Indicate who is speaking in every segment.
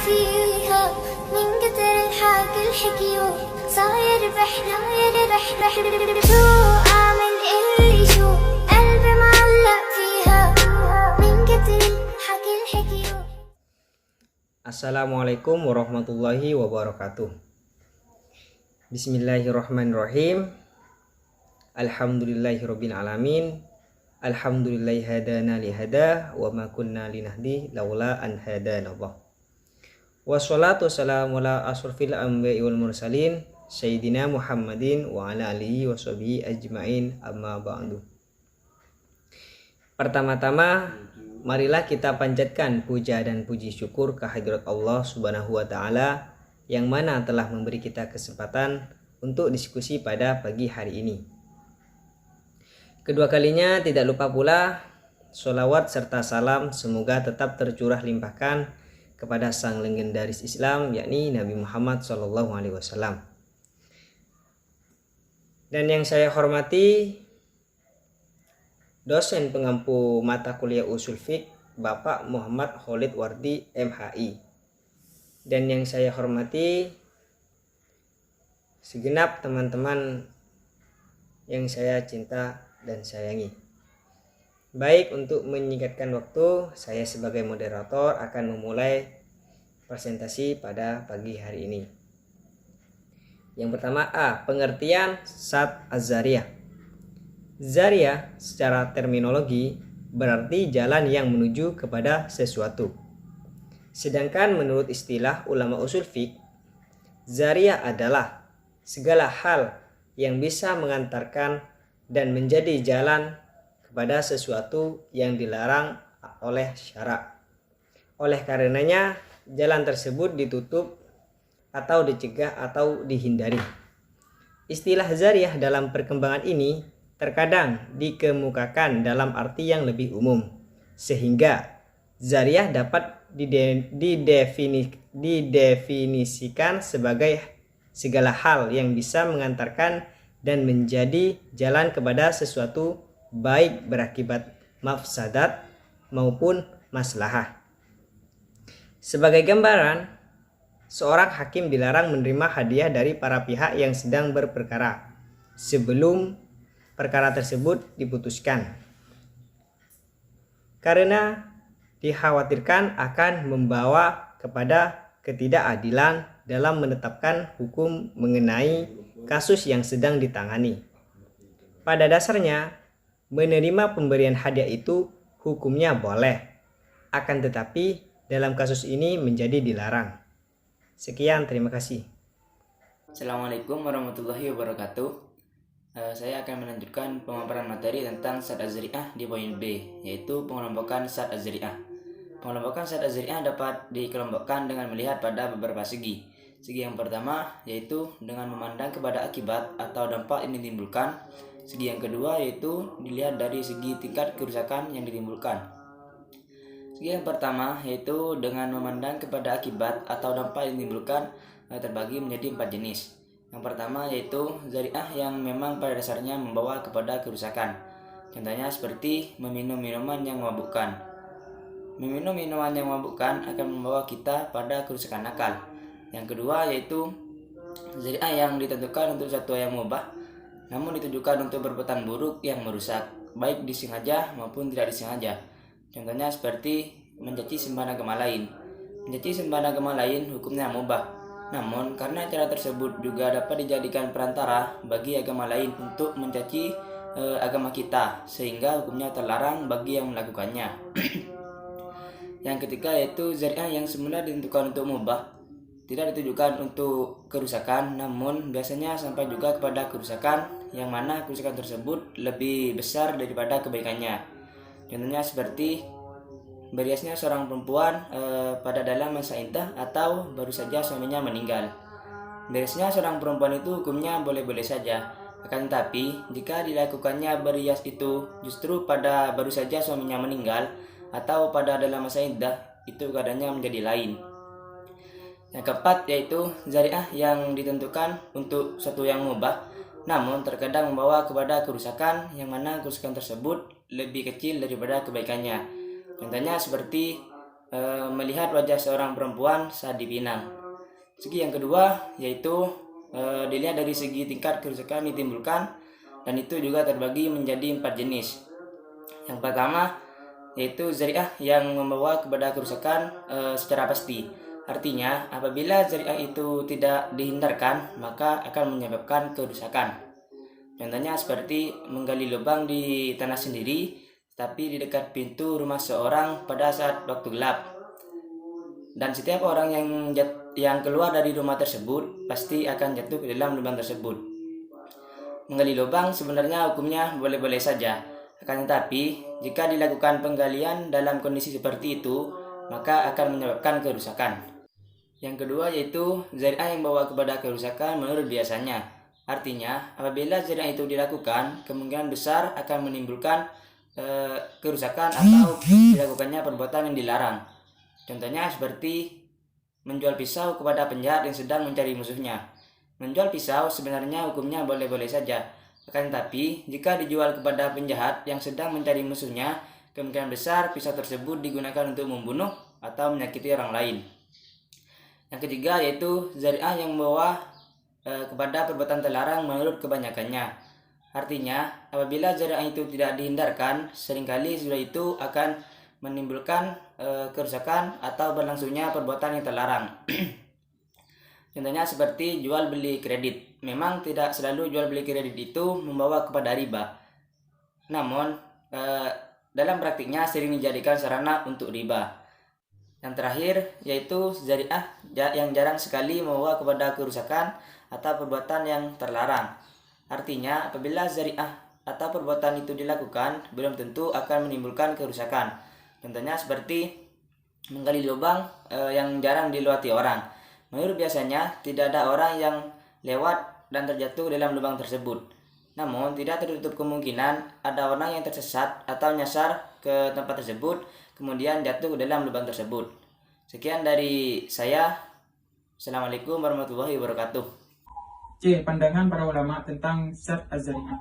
Speaker 1: فيها من كتر الحكي الحكيو صاير بحنا يربح شو أعمل اللي شو قلبي معلق فيها من كتر الحكي الحكيو.
Speaker 2: Assalamualaikum warahmatullahi wabarakatuh. Bismillahirrahmanirrahim. Alhamdulillahirabbil alamin. Alhamdulillahi hadana li hada wa ma kunna linahdi laula an hadana Allah. Wassalatu wassalamu ala asrofil anbiya'i wal mursalin sayyidina Muhammadin wa ala alihi wa sahbihi ajmain, amma ba'du. Pertama-tama, marilah kita panjatkan puja dan puji syukur kehadirat Allah Subhanahu wa taala yang mana telah memberi kita kesempatan untuk diskusi pada pagi hari ini. Kedua kalinya tidak lupa pula sholawat serta salam semoga tetap tercurah limpahkan kepada sang legendaris Islam yakni Nabi Muhammad SAW. Dan yang saya hormati dosen pengampu mata kuliah Ushul Fiqh Bapak Muhammad Khalid Wardi MHI. Dan yang saya hormati segenap teman-teman yang saya cinta dan sayangi. Baik, untuk menyingkatkan waktu, saya sebagai moderator akan memulai presentasi pada pagi hari ini. Yang pertama, pengertian Sat Az-Zariyah. Zariyah secara terminologi berarti jalan yang menuju kepada sesuatu. Sedangkan menurut istilah ulama usul fiqh, Zariyah adalah segala hal yang bisa mengantarkan dan menjadi jalan kepada sesuatu yang dilarang oleh syarak. Oleh karenanya, jalan tersebut ditutup atau dicegah atau dihindari. Istilah zariyah dalam perkembangan ini terkadang dikemukakan dalam arti yang lebih umum, sehingga zariyah dapat didefinisikan sebagai segala hal yang bisa mengantarkan dan menjadi jalan kepada sesuatu baik berakibat mafsadat maupun maslahah. Sebagai gambaran, seorang hakim dilarang menerima hadiah dari para pihak yang sedang berperkara sebelum perkara tersebut diputuskan, karena dikhawatirkan akan membawa kepada ketidakadilan dalam menetapkan hukum mengenai kasus yang sedang ditangani. Pada dasarnya, menerima pemberian hadiah itu hukumnya boleh, akan tetapi dalam kasus ini menjadi dilarang. Sekian, terima kasih.
Speaker 3: Assalamualaikum warahmatullahi wabarakatuh. Saya akan melanjutkan pemaparan materi tentang Sat Az-Zariyah di poin B, yaitu pengelompokan Sat Az-Zariyah. Pengelompokan Sat Az-Zariyah dapat dikelompokkan dengan melihat pada beberapa segi. Segi yang pertama yaitu dengan memandang kepada akibat atau dampak yang ditimbulkan. Segi yang kedua yaitu dilihat dari segi tingkat kerusakan yang ditimbulkan. Segi yang pertama yaitu dengan memandang kepada akibat atau dampak yang ditimbulkan terbagi menjadi 4 jenis. Yang pertama yaitu zariyah yang memang pada dasarnya membawa kepada kerusakan. Contohnya seperti meminum minuman yang memabukkan. Meminum minuman yang memabukkan akan membawa kita pada kerusakan akal. Yang kedua yaitu zariyah yang ditentukan untuk sesuatu yang mubah namun ditujukan untuk perbuatan buruk yang merusak, baik disengaja maupun tidak disengaja. Contohnya seperti mencaci sembah agama lain. Mencaci sembah agama lain hukumnya mubah, namun karena cara tersebut juga dapat dijadikan perantara bagi agama lain untuk mencaci agama kita, sehingga hukumnya terlarang bagi yang melakukannya. Yang ketiga yaitu zariyah yang semula ditentukan untuk mubah, tidak ditujukan untuk kerusakan, namun biasanya sampai juga kepada kerusakan yang mana kerusakan tersebut lebih besar daripada kebaikannya. Contohnya seperti beriasnya seorang perempuan pada dalam masa iddah atau baru saja suaminya meninggal. Beriasnya seorang perempuan itu hukumnya boleh-boleh saja, akan tetapi jika dilakukannya berias itu justru pada baru saja suaminya meninggal atau pada dalam masa iddah, itu keadaannya menjadi lain. Yang keempat yaitu zariyah yang ditentukan untuk sesuatu yang mubah namun terkadang membawa kepada kerusakan yang mana kerusakan tersebut lebih kecil daripada kebaikannya. Contohnya seperti melihat wajah seorang perempuan saat dipinang. Segi yang kedua yaitu dilihat dari segi tingkat kerusakan yang ditimbulkan, dan itu juga terbagi menjadi 4 jenis. Yang pertama yaitu zari'ah yang membawa kepada kerusakan secara pasti. Artinya, apabila zari'ah itu tidak dihindarkan, maka akan menyebabkan kerusakan. Contohnya seperti menggali lubang di tanah sendiri, tapi di dekat pintu rumah seorang pada saat waktu gelap. Dan setiap orang yang keluar dari rumah tersebut pasti akan jatuh ke dalam lubang tersebut. Menggali lubang sebenarnya hukumnya boleh-boleh saja. Akan tetapi, jika dilakukan penggalian dalam kondisi seperti itu, maka akan menyebabkan kerusakan. Yang kedua yaitu zari'ah yang membawa kepada kerusakan menurut biasanya. Artinya, apabila zari'ah itu dilakukan, kemungkinan besar akan menimbulkan kerusakan atau dilakukannya perbuatan yang dilarang. Contohnya seperti menjual pisau kepada penjahat yang sedang mencari musuhnya. Menjual pisau sebenarnya hukumnya boleh-boleh saja. Akan tetapi, jika dijual kepada penjahat yang sedang mencari musuhnya, kemungkinan besar pisau tersebut digunakan untuk membunuh atau menyakiti orang lain. Yang ketiga yaitu zari'ah yang membawa kepada perbuatan terlarang menurut kebanyakannya. Artinya, apabila zari'ah itu tidak dihindarkan, seringkali sudah itu akan menimbulkan kerusakan atau berlangsungnya perbuatan yang terlarang. Contohnya seperti jual beli kredit. Memang tidak selalu jual beli kredit itu membawa kepada riba. Namun, dalam praktiknya sering dijadikan sarana untuk riba. Yang terakhir yaitu zari'ah yang jarang sekali membawa kepada kerusakan atau perbuatan yang terlarang. Artinya, apabila zari'ah atau perbuatan itu dilakukan, belum tentu akan menimbulkan kerusakan. Contohnya seperti menggali lubang yang jarang dilewati orang. Menurut biasanya, tidak ada orang yang lewat dan terjatuh dalam lubang tersebut. Namun, tidak tertutup kemungkinan ada orang yang tersesat atau nyasar ke tempat tersebut, kemudian jatuh ke dalam lubang tersebut. Sekian dari saya. Assalamualaikum warahmatullahi wabarakatuh.
Speaker 4: C. Pandangan para ulama tentang syad az-zari'ah.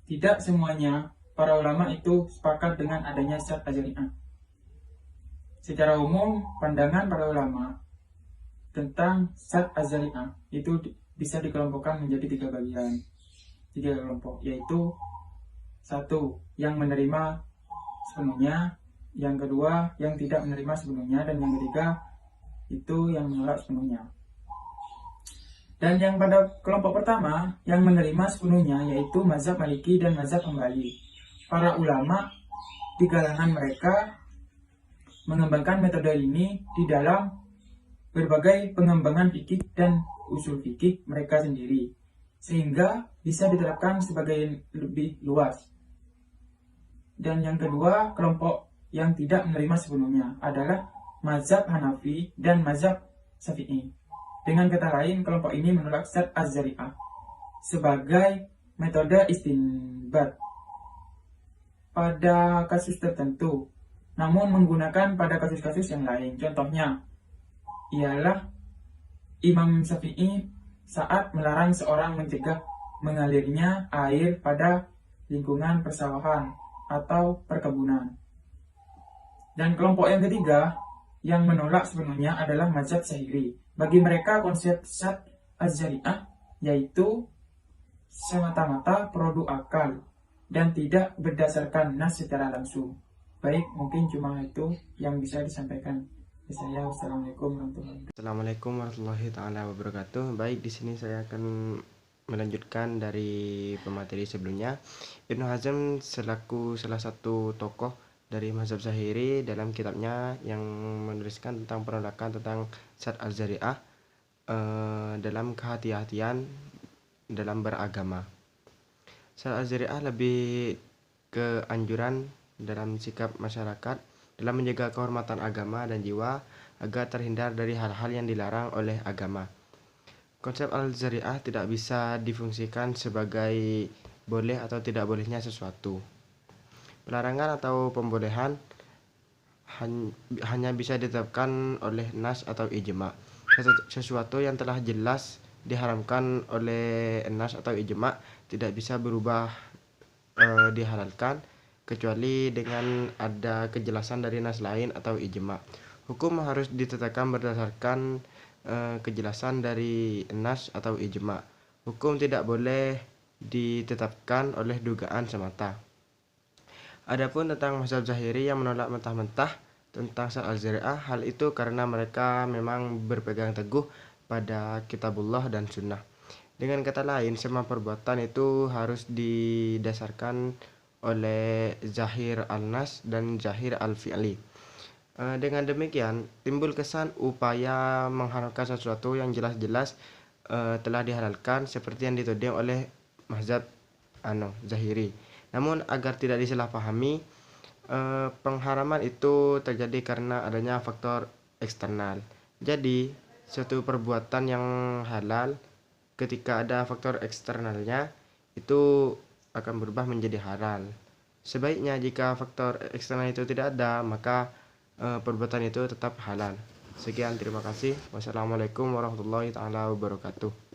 Speaker 4: Tidak semuanya para ulama itu sepakat dengan adanya syad az-zari'ah. Secara umum, pandangan para ulama tentang syad az-zari'ah itu bisa dikelompokkan menjadi 3 bagian, 3 kelompok, yaitu 1. Yang menerima sepenuhnya, yang kedua yang tidak menerima sepenuhnya, dan yang ketiga itu yang menolak sepenuhnya. Dan yang pada kelompok pertama yang menerima sepenuhnya yaitu mazhab Maliki dan mazhab Hambali. Para ulama di kalangan mereka mengembangkan metode ini di dalam berbagai pengembangan fikih dan usul fikih mereka sendiri, sehingga bisa diterapkan sebagai lebih luas. Dan yang kedua, kelompok yang tidak menerima sepenuhnya adalah mazhab Hanafi dan mazhab Syafi'i. Dengan kata lain, kelompok ini menolak syad az-zari'ah sebagai metode istinbat pada kasus tertentu, namun menggunakan pada kasus-kasus yang lain. Contohnya ialah Imam Syafi'i saat melarang seorang mencegah mengalirnya air pada lingkungan persawahan atau perkebunan. Dan kelompok yang ketiga yang menolak sepenuhnya adalah mazhab Zahiri. Bagi mereka konsep syad az-zari'ah yaitu semata-mata produk akal dan tidak berdasarkan nas secara langsung. Baik, mungkin cuma itu yang bisa disampaikan ke saya. Wassalamualaikum
Speaker 5: warahmatullahi taala wabarakatuh. Baik, di sini saya akan melanjutkan dari pemateri sebelumnya. Ibnu Hazm selaku salah satu tokoh dari mazhab Zahiri dalam kitabnya yang menuliskan tentang penolakan tentang syad az-zari'ah dalam kehati-hatian dalam beragama. Syad az-zari'ah lebih ke anjuran dalam sikap masyarakat dalam menjaga kehormatan agama dan jiwa agar terhindar dari hal-hal yang dilarang oleh agama. Konsep al-zari'ah tidak bisa difungsikan sebagai boleh atau tidak bolehnya sesuatu. Pelarangan atau pembolehan hanya bisa ditetapkan oleh nas atau ijma. Sesuatu yang telah jelas diharamkan oleh nas atau ijma tidak bisa berubah dihalalkan kecuali dengan ada kejelasan dari nas lain atau ijma. Hukum harus ditetapkan berdasarkan kejelasan dari nas atau ijma. Hukum tidak boleh ditetapkan oleh dugaan semata. Adapun tentang mazhab Zahiri yang menolak mentah-mentah tentang syad az-zari'ah, hal itu karena mereka memang berpegang teguh pada kitabullah dan sunnah. Dengan kata lain, semua perbuatan itu harus didasarkan oleh zahir al-nas dan zahir al-fi'li. Dengan demikian, timbul kesan upaya mengharamkan sesuatu yang jelas-jelas telah dihalalkan seperti yang dituding oleh mazhab Zahiri. Namun agar tidak disalahpahami, pengharaman itu terjadi karena adanya faktor eksternal. Jadi, suatu perbuatan yang halal ketika ada faktor eksternalnya itu akan berubah menjadi halal. Sebaiknya jika faktor eksternal itu tidak ada, maka perbuatan itu tetap halal. Sekian, terima kasih. Wassalamualaikum warahmatullahi wabarakatuh.